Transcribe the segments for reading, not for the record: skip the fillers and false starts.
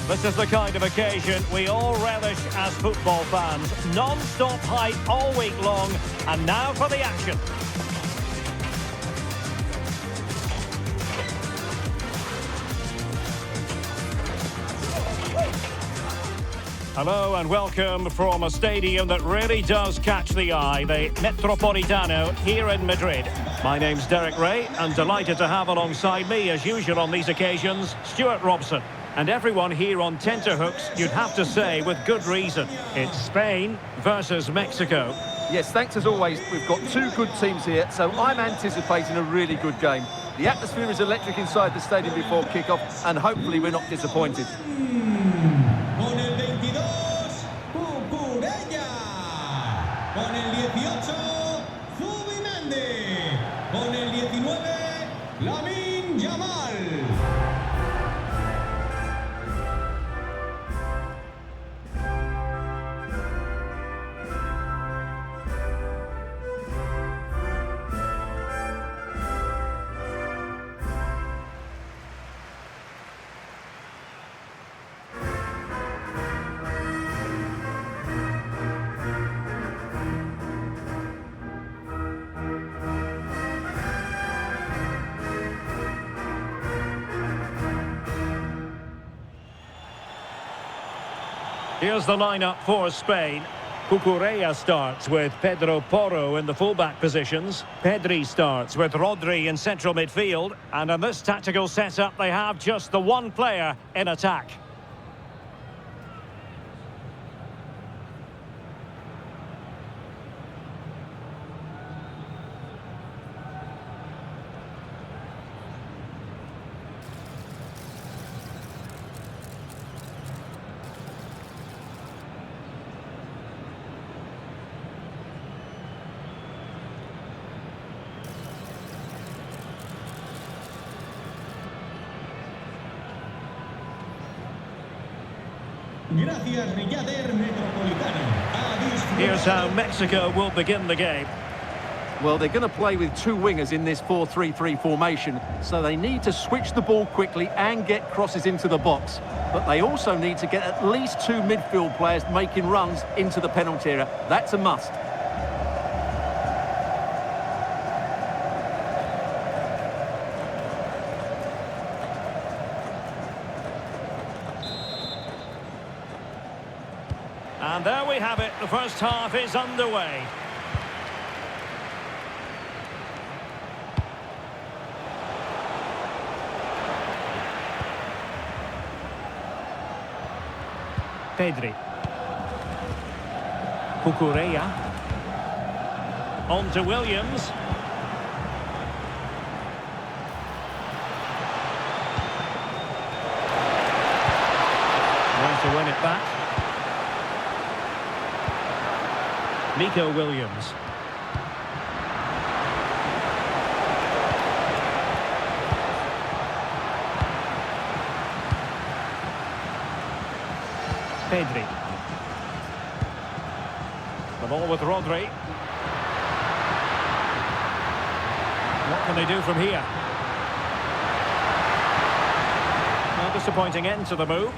This is the kind of occasion we all relish as football fans. Non-stop hype all week long, and now for the action. Hello and welcome from a stadium that really does catch the eye, the Metropolitano here in Madrid. My name's Derek Ray, and delighted to have alongside me, as usual on these occasions, Stuart Robson. And everyone here on tenterhooks, you'd have to say, with good reason. It's Spain versus Mexico. Yes, thanks as always. We've got two good teams here, so I'm anticipating a really good game. The atmosphere is electric inside the stadium before kick-off, and hopefully we're not disappointed. Con el 22, Cucurella. Con el 18, Zubimendi. Con el 19, Lamine Yamal. Here's the lineup for Spain. Cucurella starts with Pedro Porro in the fullback positions. Pedri starts with Rodri in central midfield. And in this tactical setup, they have just the one player in attack. Gracias, Rillader Metropolitano. Here's how Mexico will begin the game. Well, they're going to play with two wingers in this 4-3-3 formation, so they need to switch the ball quickly and get crosses into the box. But they also need to get at least two midfield players making runs into the penalty area. That's a must. And there we have it. The first half is underway. Pedri. Cucurella. On to Williams. Tries to win it back. Nico Williams. Pedri. The ball with Rodri. What can they do from here? A disappointing end to the move.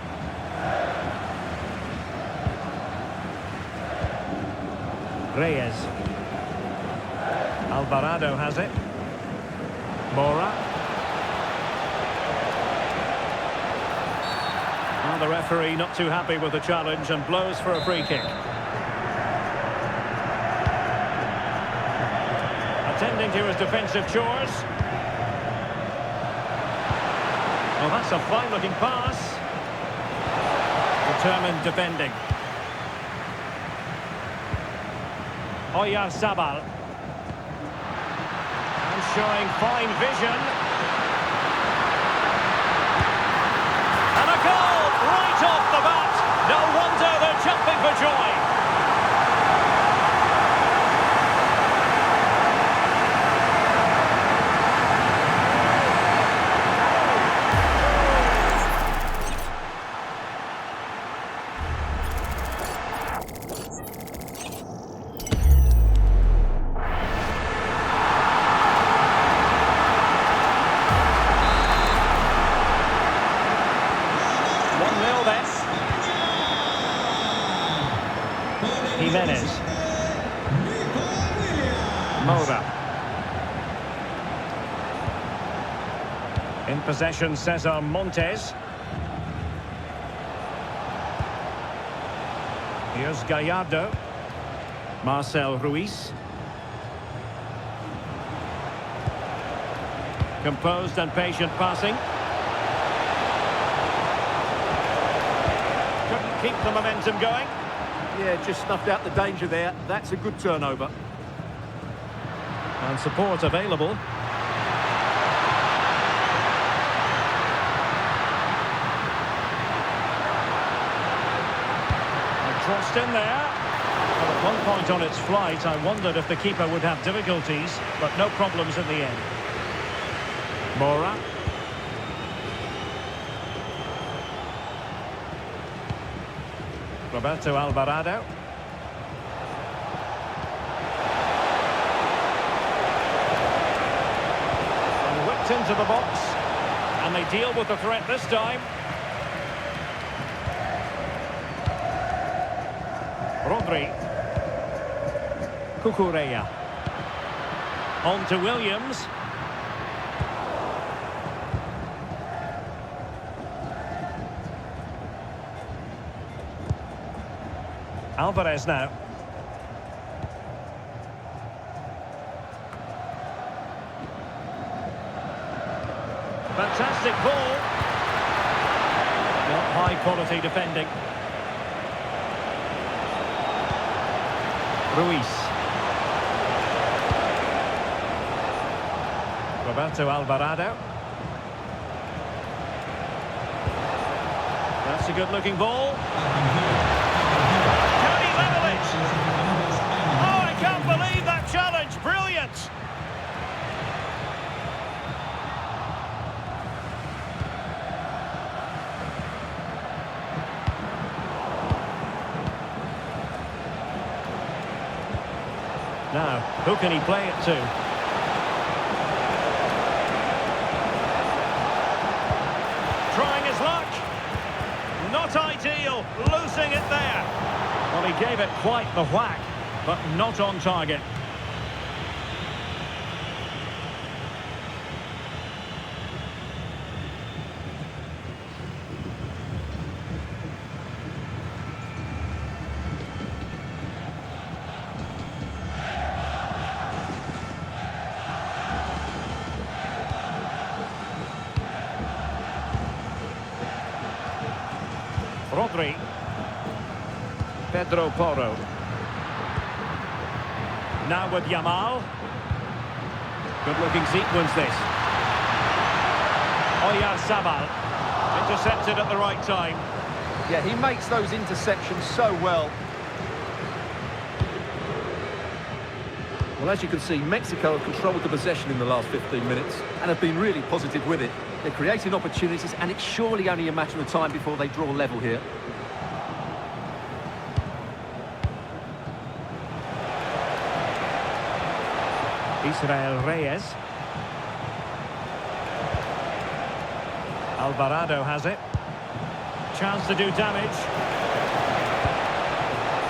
Reyes. Alvarado has it. Mora. Well, the referee not too happy with the challenge and blows for a free kick. Attending to his defensive chores. Well, that's a fine-looking pass. Determined defending. Oyarzabal. And showing fine vision. And a goal right off the bat. No wonder they're jumping for joy. 1-0 then. Jimenez. Moura. In possession, Cesar Montes. Here's Gallardo. Marcel Ruiz. Composed and patient passing. Couldn't keep the momentum going. Yeah, just snuffed out the danger there. That's a good turnover. And support available. Crossed in there. Well, at one point on its flight, I wondered if the keeper would have difficulties, but no problems at the end. Moura. Roberto Alvarado. And whipped into the box. And they deal with the threat this time. Rodri. Cucurella. On to Williams. Alvarez now. Fantastic ball. Not high quality defending. Ruiz. Roberto Alvarado. That's a good-looking ball. Can he level it? Oh, I can't believe that challenge. Brilliant. Now, who can he play it to? Trying his luck. Not ideal. Losing it there. Well, he gave it quite the whack, but not on target. Rodri. Pedro Porro. Now with Yamal. Good-looking sequence this. Oyarzabal. Intercepted at the right time. Yeah, he makes those interceptions so well. Well, as you can see, Mexico have controlled the possession in the last 15 minutes and have been really positive with it. They're creating opportunities, and it's surely only a matter of time before they draw level here. Israel Reyes. Alvarado has it. Chance to do damage.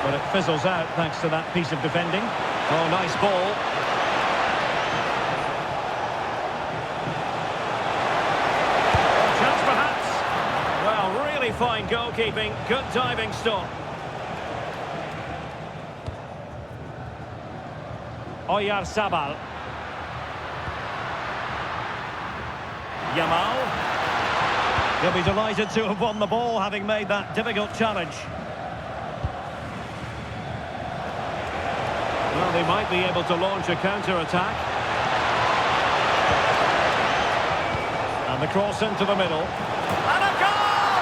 But it fizzles out thanks to that piece of defending. Oh, nice ball. Chance perhaps. Well, really fine goalkeeping. Good diving stop. Oyarzabal. Yamal. He'll be delighted to have won the ball, having made that difficult challenge. Well, they might be able to launch a counter-attack. And the cross into the middle. And a goal!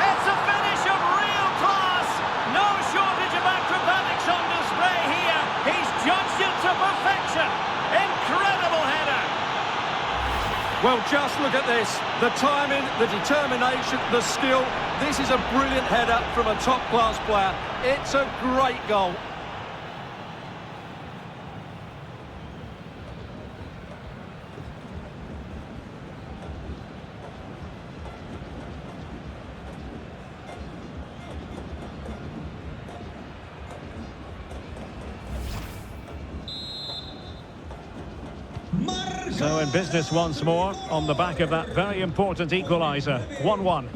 It's a finish of real class! No shortage of acrobatics on display here. He's judged it to perfection. Incredible header. Well, just look at this. The timing, the determination, the skill. This is a brilliant header from a top-class player. It's a great goal. So in business once more on the back of that very important equaliser. 1-1.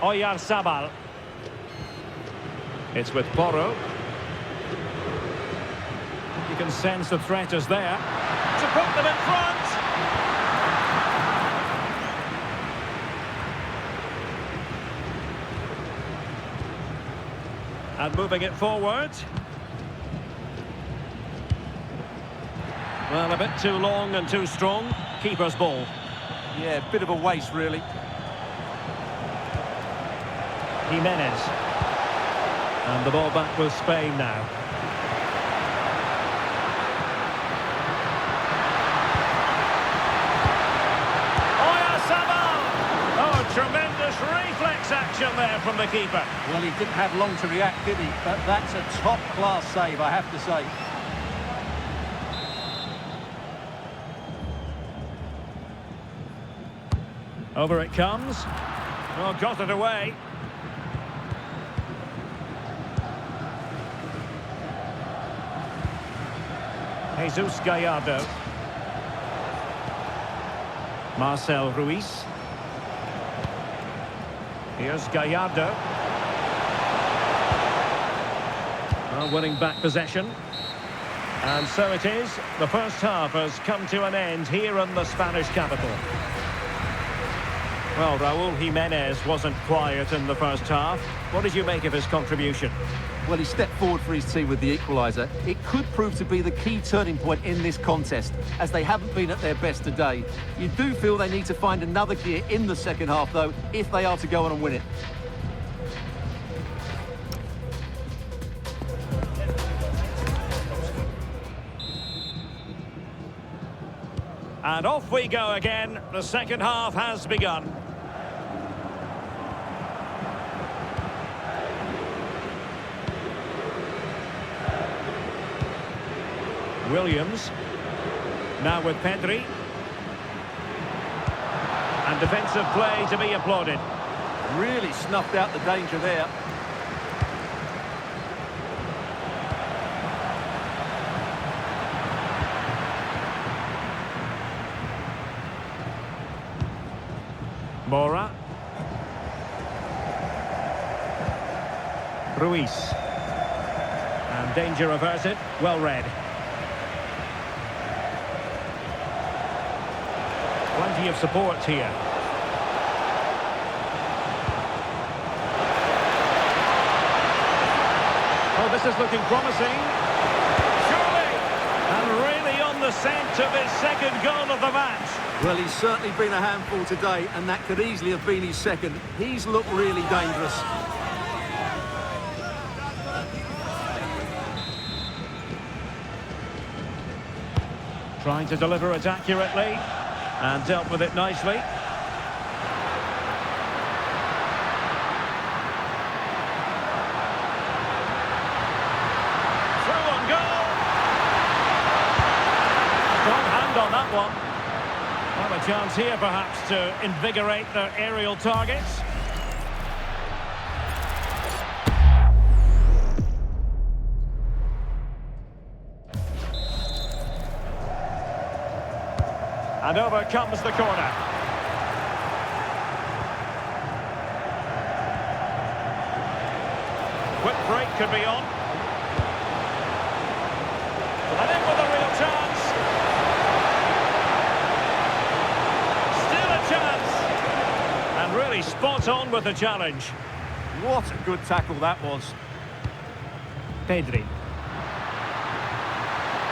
Oyarzabal. It's with Porro. You can sense the threat is there. To put them in front! And moving it forward. Well, a bit too long and too strong. Keeper's ball. Yeah, bit of a waste, really. Jimenez. And the ball back with Spain now. Oyarzabal! Oh, tremendous reflex action there from the keeper. Well, he didn't have long to react, did he? But that's a top-class save, I have to say. Over it comes. Oh, got it away. Jesus Gallardo. Marcel Ruiz. Here's Gallardo. Well, winning back possession. And so it is. The first half has come to an end here in the Spanish capital. Well, Raúl Jiménez wasn't quiet in the first half. What did you make of his contribution? Well, he stepped forward for his team with the equaliser. It could prove to be the key turning point in this contest, as they haven't been at their best today. You do feel they need to find another gear in the second half, though, if they are to go on and win it. And off we go again. The second half has begun. Williams. Now with Pedri. And defensive play to be applauded. Really snuffed out the danger there. Mora. Ruiz. And danger averted. Well read. Plenty of support here. Oh, this is looking promising. Surely! And really on the scent of his second goal of the match. Well, he's certainly been a handful today, and that could easily have been his second. He's looked really dangerous. Trying to deliver it accurately. And dealt with it nicely. Through on goal. Strong hand on that one. Well, a chance here perhaps to invigorate their aerial targets. And over comes the corner. Quick break could be on. And in with a real chance. Still a chance. And really spot on with the challenge. What a good tackle that was. Pedri.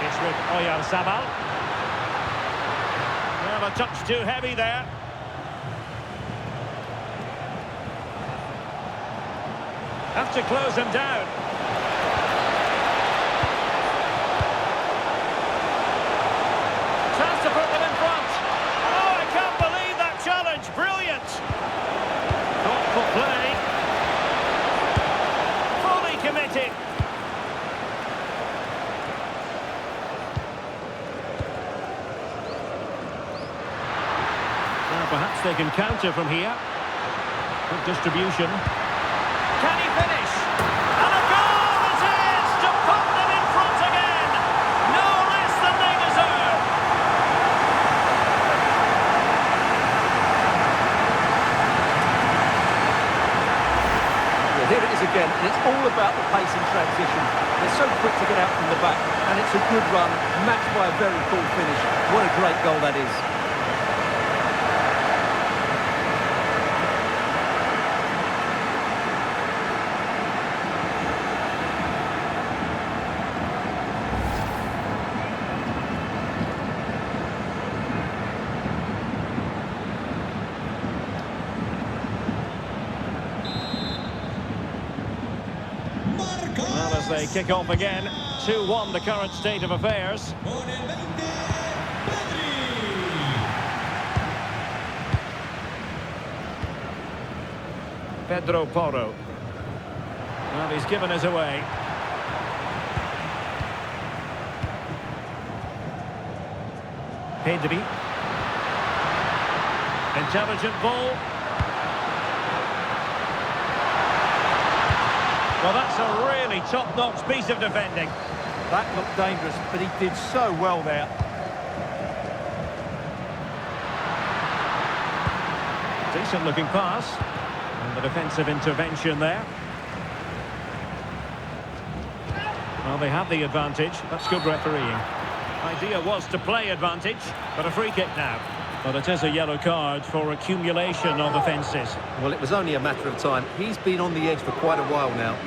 It's with Oyarzabal. Well, a touch too heavy there. Have to close him down. Chance to put them in front. Oh, I can't believe that challenge. Brilliant. Thoughtful play. Fully committed. Well, perhaps they can counter from here. Good distribution. Can he finish? And a goal it is to put them in front again. No less than again, and it's all about the pace in transition. They're so quick to get out from the back, and it's a good run, matched by a very cool finish. What a great goal that is. Well, as they kick off again, 2-1 the current state of affairs. Con el 20, Pedri. Pedro Porro. Well, he's given us away. Pedri. Intelligent ball. Well, that's a really top-notch piece of defending. That looked dangerous, but he did so well there. Decent-looking pass. And the defensive intervention there. Well, they have the advantage. That's good refereeing. Idea was to play advantage, but a free kick now. But it is a yellow card for accumulation of offences. Well, it was only a matter of time. He's been on the edge for quite a while now.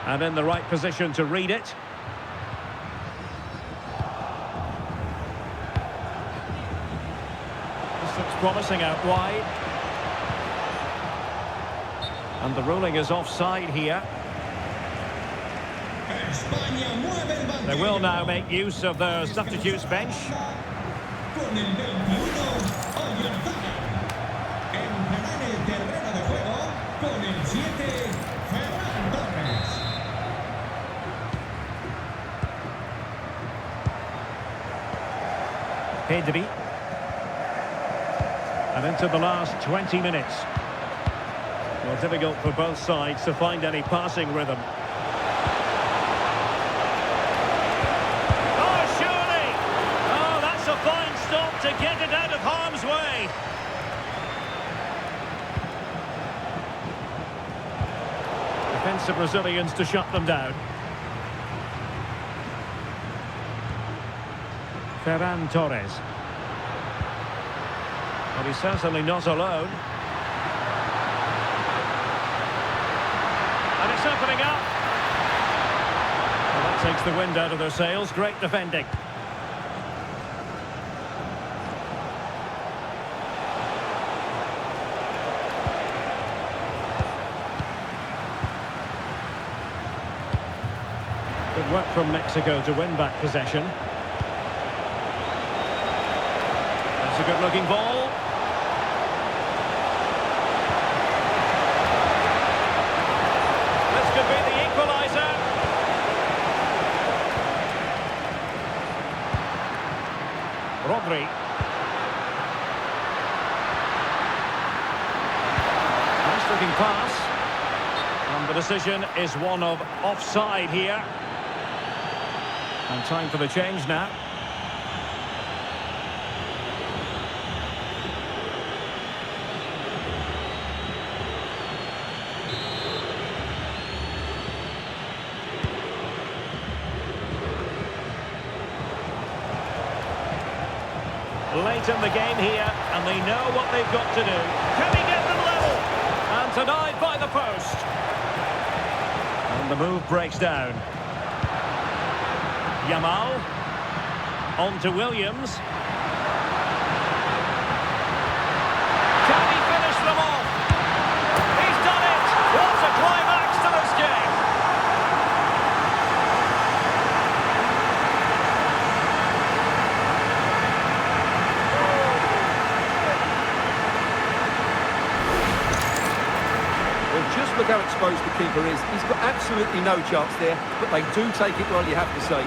And in the right position to read it. This looks promising out wide. And the ruling is offside here. España mueve el banquillo. They will now make use of their substitutes bench. Con el 21, Mzpanda. Entrará en el terreno de juego con el 7, Ferran Torres. Pedri. And into the last 20 minutes. Well, difficult for both sides to find any passing rhythm. Oh, surely! Oh, that's a fine stop to get it out of harm's way. Defensive Brazilians to shut them down. Ferran Torres. But he's certainly not alone. And it's opening up. Well, that takes the wind out of their sails. Great defending. Good work from Mexico to win back possession. That's a good-looking ball. This could be the equaliser. Rodri. Nice-looking pass. And the decision is one of offside here. And time for the change now. Late in the game here, and they know what they've got to do. Can he get them level? And denied by the post. And the move breaks down. Yamal. On to Williams. Can he finish them off? He's done it! What a climax to this game! Well, just look how exposed the keeper is. He's got absolutely no chance there, but they do take it well, you have to say.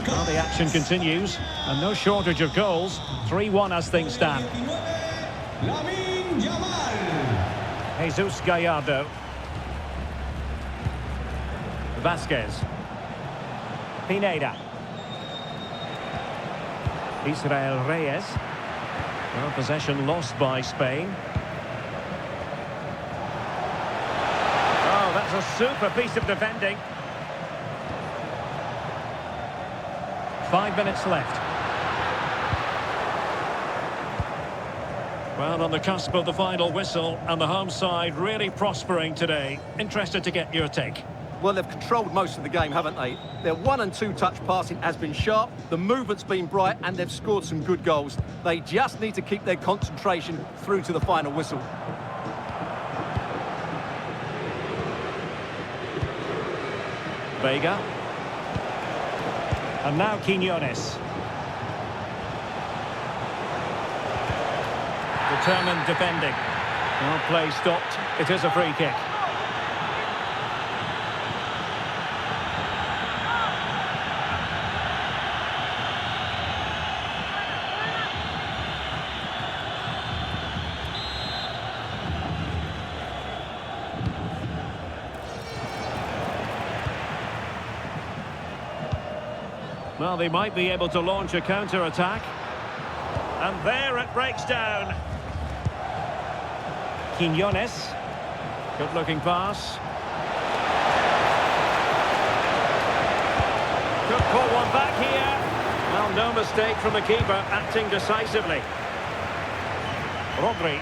Well, the action continues, and no shortage of goals. 3-1 as things stand. Jesus Gallardo. Vasquez. Pineda. Israel Reyes. Well, possession lost by Spain. Oh, that's a super piece of defending. 5 minutes left. Well, on the cusp of the final whistle, and the home side really prospering today. Interested to get your take. Well, they've controlled most of the game, haven't they? Their 1- and 2-touch passing has been sharp, the movement's been bright, and they've scored some good goals. They just need to keep their concentration through to the final whistle. Vega. And now Quiñones. Determined defending. Well, play stopped. It is a free kick. Well, they might be able to launch a counter-attack. And there it breaks down. Quiñones. Good-looking pass. Could pull one back here. Well, no mistake from the keeper, acting decisively. Rodri.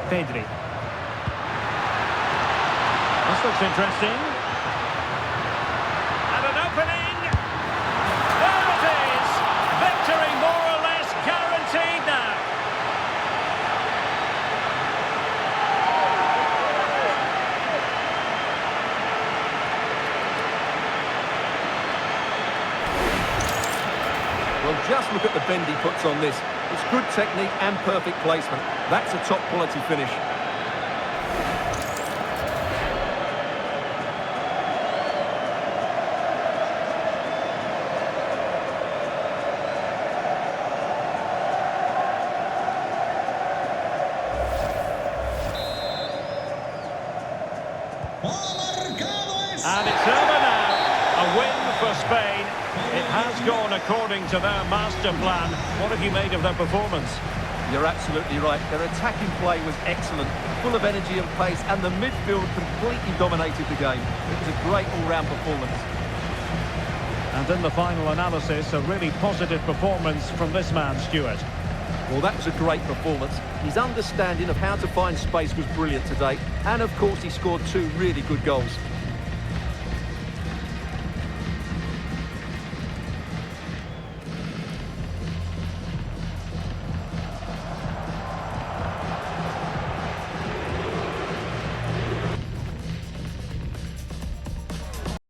Pedri. This looks interesting. Well, just look at the bend he puts on this. It's good technique and perfect placement. That's a top quality finish. And it's over now. A win for Spain. It has gone according to their master plan. What have you made of their performance? You're absolutely right. Their attacking play was excellent, full of energy and pace, and the midfield completely dominated the game. It was a great all-round performance. And in the final analysis, a really positive performance from this man, Stuart. Well, that was a great performance. His understanding of how to find space was brilliant today. And, of course, he scored 2 really good goals.